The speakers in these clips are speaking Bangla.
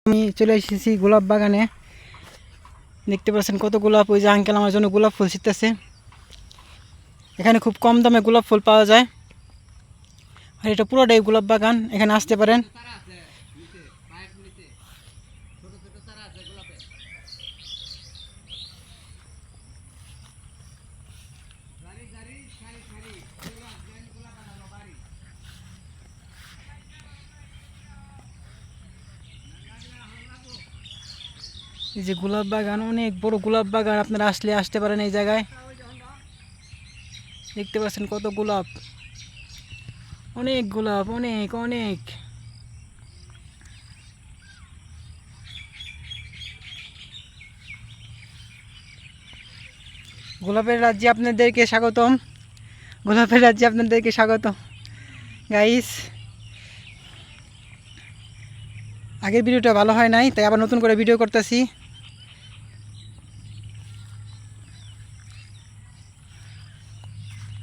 আমি চলে এসেছি গোলাপ বাগানে। দেখতে পাচ্ছেন কত গোলাপ। ওই যে আঙ্কেল আমার জন্য গোলাপ ফুল ছিটতেছে। এখানে খুব কম দামে গোলাপ ফুল পাওয়া যায়, আর এটা পুরোটাই গোলাপ বাগান। এখানে আসতে পারেন। এই যে গোলাপ বাগান, অনেক বড় গোলাপ বাগান। আপনারা আসতে পারেন এই জায়গায়। দেখতে পাচ্ছেন কত গোলাপ, অনেক গোলাপ, অনেক অনেক। গোলাপের রাজ্যে আপনাদেরকে স্বাগতম। গোলাপের রাজ্যে আপনাদেরকে স্বাগত গাইস। আগের ভিডিওটা ভালো হয় নাই, তাই আবার নতুন করে ভিডিও করতেছি।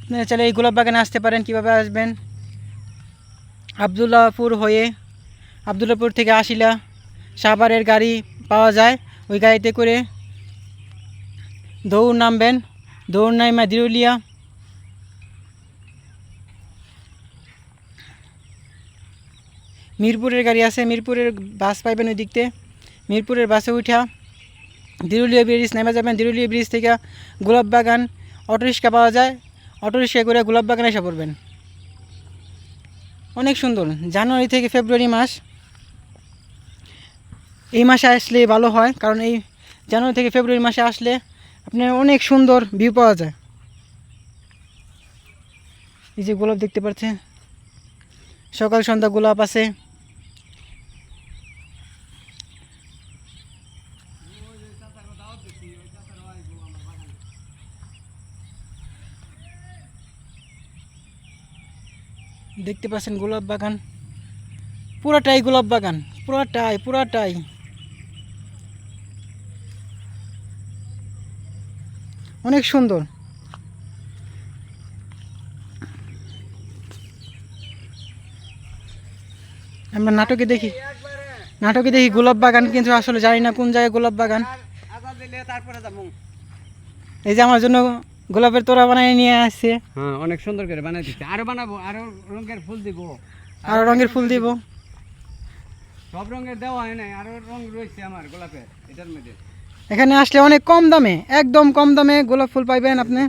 আপনারা চাইলে এই গোলাপ বাগানে আসতে পারেন। কীভাবে আসবেন? আবদুল্লাপুর থেকে আসিলা সাভারের গাড়ি পাওয়া যায়। ওই গাড়িতে করে দৌড় নামবেন। দৌড় নাইমা দিরুলিয়া, মিরপুরের গাড়ি আছে, মিরপুরের বাস পাইবেন ওই দিকতে। মিরপুরের বাসে উঠা দিরুলিয়া ব্রিজ নেমে যাবেন। দিরুলিয়া ব্রিজ থেকে গোলাপ বাগান অটোরিক্সা পাওয়া যায়। অটোরিক্সা করে গোলাপ বাগানে এসে পড়বেন। অনেক সুন্দর। জানুয়ারি থেকে ফেব্রুয়ারি মাস, এই মাসে আসলে ভালো হয়, কারণ এই জানুয়ারি থেকে ফেব্রুয়ারি মাসে আসলে আপনার অনেক সুন্দর ভিউ পাওয়া যায়। এই যে গোলাপ দেখতে পাচ্ছেন, সকাল সন্ধ্যা গোলাপ আছে। দেখতে পাচ্ছেন গোলাপ বাগান, পুরাটাই গোলাপ বাগান, পুরাটাই। অনেক সুন্দর। আমরা নাটকে দেখি গোলাপ বাগান, কিন্তু আসলে জানি না কোন জায়গায় গোলাপ বাগান। এই যে আমার জন্য গোলাপের তোড়া বানিয়ে নিয়ে আসছে। হ্যাঁ, অনেক সুন্দর করে বানাই দিচ্ছে। আরো বানাবো, আরো রঙের ফুল দিব। সব রঙের দেওয়া হয় নাই, আরো রং রয়েছে আমার গোলাপের এটার মধ্যে। এখানে আসলে অনেক কম দামে, একদম কম দামে গোলাপ ফুল পাইবেন আপনি।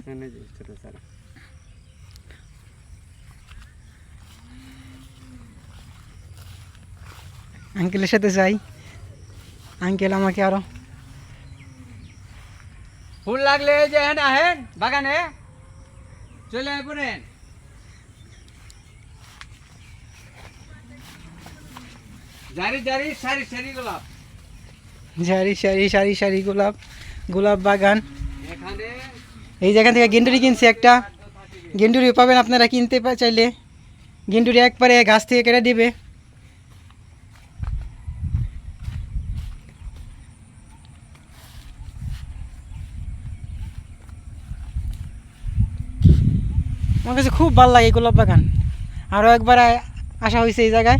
আঙ্কেলের সাথে যাই। আঙ্কেল আমাকে আরো ফুল লাগলে এই যে হেন বাগানে চলে পড়েন। সারি গোলাপ বাগান। এই জায়গা থেকে গেন্ডুরি কিনছি একটা। গেন্ডুরি পাবেন আপনারা কিনতে চাইলে। গেন্ডুরি একবারে গাছ থেকে কেটে দিবে। আমার কাছে খুব ভালো লাগে গোলাপ বাগান। আরও একবার আসা হয়েছে এই জায়গায়,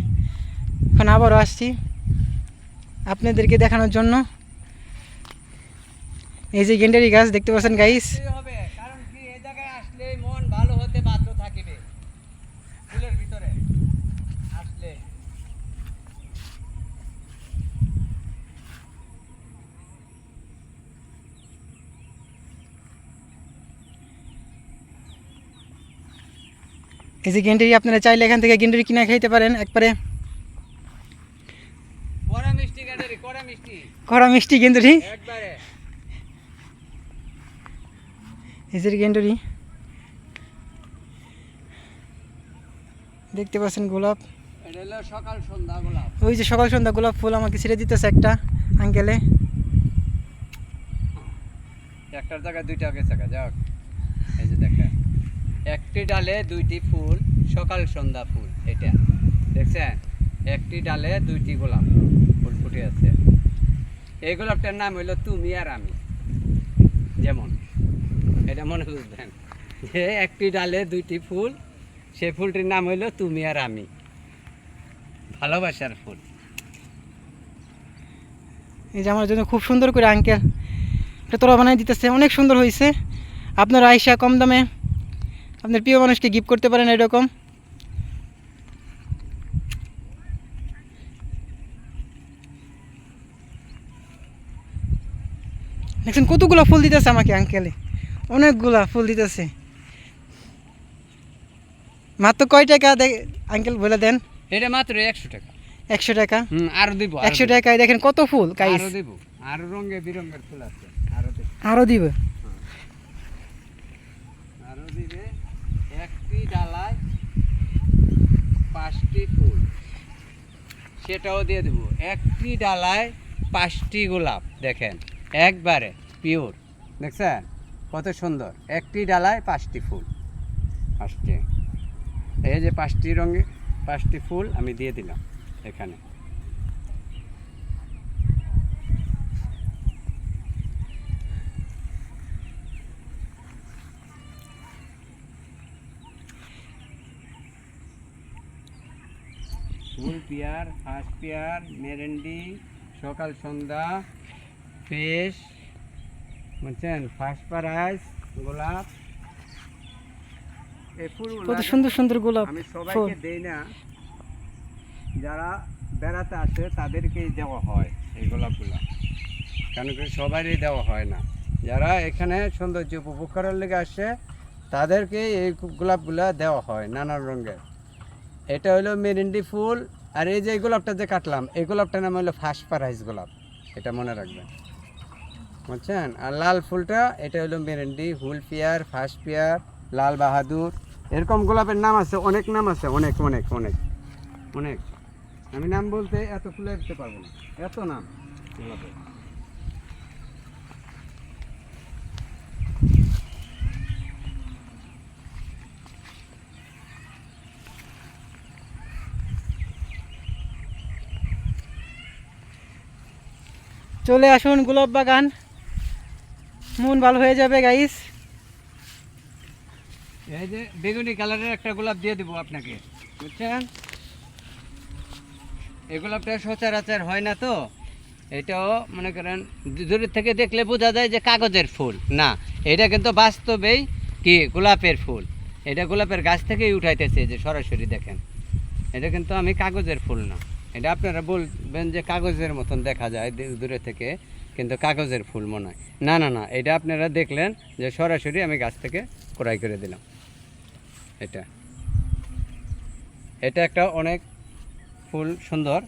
এখন আবারও আসছি আপনাদেরকে দেখানোর জন্য। এই যে গেন্ডারি গাছ দেখতে পাচ্ছেন গাইস। কারণ কি এই জায়গায় আসলে মন ভালো হতে বাধ্য থাকবে। ফুলের ভিতরে আসলে এই যে গেন্ডারি, আপনারা চাইলে এখান থেকে গেন্ডারি কিনে খাইতে পারেন। একবারে কড়া মিষ্টি গেন্ডারি। এই যে গেন্ডারি দেখতে পাচ্ছেন। গোলাপ, সকাল সন্ধ্যা গোলাপ। ওই যে সকাল সন্ধ্যা গোলাপ ফুল আমাকে ছিঁড়ে দিতেছে একটা আঙ্কেলে। একটার জায়গায় দুইটা গেছে। যাক, এই যে দেখেন, একটি ডালে দুইটি ফুল, সকাল সন্ধ্যা ফুল। এটা দেখছেন, একটি ডালে দুইটি গোলাপ ফুল ফুটে আছে। এই গোলাপটার নাম হইল তুমি আর আমি। যেমন এটা মনে বুঝবেন যে একটি ডালে দুইটি ফুল, সেই ফুলটির নাম হইল তুমি আর আমি, ভালোবাসার ফুল। এই যে আমার জন্য খুব সুন্দর করে আঙ্কেল একটা তোড়া বানিয়ে দিতেছে, অনেক সুন্দর হয়েছে। আপনারা আইসা কম দামে আপনার প্রিয় মানুষকে গিফট করতে পারেন এরকম। দেখছেন কতগুলো ফুল দিতেছে আমাকে আঙ্কেলে, অনেকগুলা ফুল দিতেছে। মাত্র কয় টাকা আঙ্কেল বলে দেন? এটা মাত্র 100 টাকা। 100 টাকা? আরো দিব, 100 টাকায় দেখেন কত ফুল গাইস। আরো দিব, আরো রঙে বিরঙের ফুল আছে, আরো দিব। আরও দিবে? আরো দিবে। একটি ডালায় 5টি ফুল, সেটাও দিয়ে দেব। একটি ডালায় 5টি গোলাপ, দেখেন একবারে পিওর, দেখছেন কত সুন্দর। একটি ডালায় 5টি ফুল আসছে। এই যে 5টি রঙে 5টি ফুল আমি দিয়ে দিলাম এখানে। ফুল পেয়ার, ফার্স্ট পেয়ার, মেরেন্ডি, সকাল সন্ধ্যা, ফ্রেশ, বুঝছেন, ফার্স্ট প্রাইজ, গোলাপ। এই ফুলগুলো কত সুন্দর সুন্দর গোলাপ আমি ফুল। সবাইকে দেই না, যারা বেড়াতে আসে তাদেরকেই দেওয়া হয় এই গোলাপগুলো, কেন কি সবারই দেওয়া হয় না। যারা এখানে সৌন্দর্য উপভোগ করার লেগে আসে তাদেরকে এই গোলাপগুলো দেওয়া হয় নানান রঙের। এটা হলো মেরিন্ডি ফুল, আর এই যে এই গোলাপটা যে কাটলাম এই গোলাপটার নাম হলো ফার্স্ট প্রাইজ গোলাপ, এটা মনে রাখবেন, বুঝছেন। আর লাল ফুলটা এটা হলো মেরেন্ডি, হুল pair, first pair, Lal Bahadur, এরকম গোলাপের নাম আছে, অনেক নাম আছে, অনেক অনেক অনেক অনেক। আমি নাম বলতে এত ফুলে দিতে পারবো না, এত নাম গোলাপের। চলে আসুন গোলাপ বাগান, মন ভালো হয়ে যাবে গাইস। এই যে বেগুনি কালারের একটা গোলাপ দিয়ে দেবো আপনাকে, বুঝছেন। এই গোলাপটা সচরাচর হয় না, তো এটাও মনে করেন দূরের থেকে দেখলে বোঝা যায় যে কাগজের ফুল না, এটা কিন্তু বাস্তবেই কি গোলাপের ফুল। এটা গোলাপের গাছ থেকেই উঠাইতেছে, যে সরাসরি দেখেন, এটা কিন্তু আমি কাগজের ফুল না। এটা আপনারা বলবেন যে কাগজের মতন দেখা যায় দূরে থেকে, কিন্তু কাগজের ফুল মনে হয় না। না না, এটা আপনারা দেখলেন যে সরাসরি আমি গাছ থেকে ক্রয় করে দিলাম। এটা এটা একটা অনেক ফুল সুন্দর।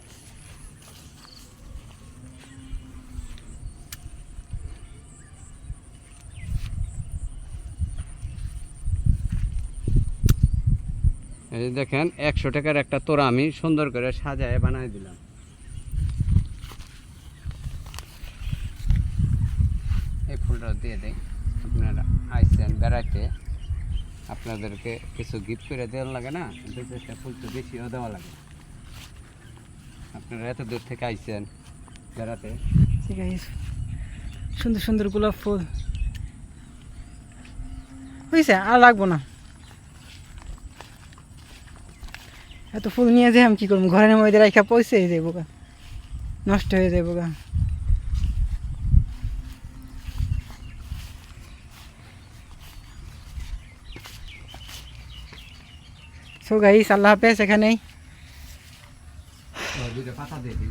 এই দেখেন 100 টাকার একটা তোড়া আমি সুন্দর করে সাজায় বানাই দিলাম। এই ফুলটা দিয়ে দেয়, আপনারা আইসেন বেড়াইতে, আপনাদেরকে কিছু গিফট করে দেওয়া লাগে না, একটা ফুল তো বেশিও দেওয়া লাগে। আপনারা এত দূর থেকে আইসেন বেড়াতে। ঠিক আছে, সুন্দর সুন্দর গোলাপ ফুল বুঝছে, আর লাগবো না। এত ফুল নিয়ে যে আমি কী করবো, ঘরের মধ্যে রাখা পয়সা হয়ে যাবো গা, নষ্ট হয়ে যাবো গা। সো গাইস, আল্লাহ হাফেজ। এখানেই দুটো পাতা দিয়ে দিই,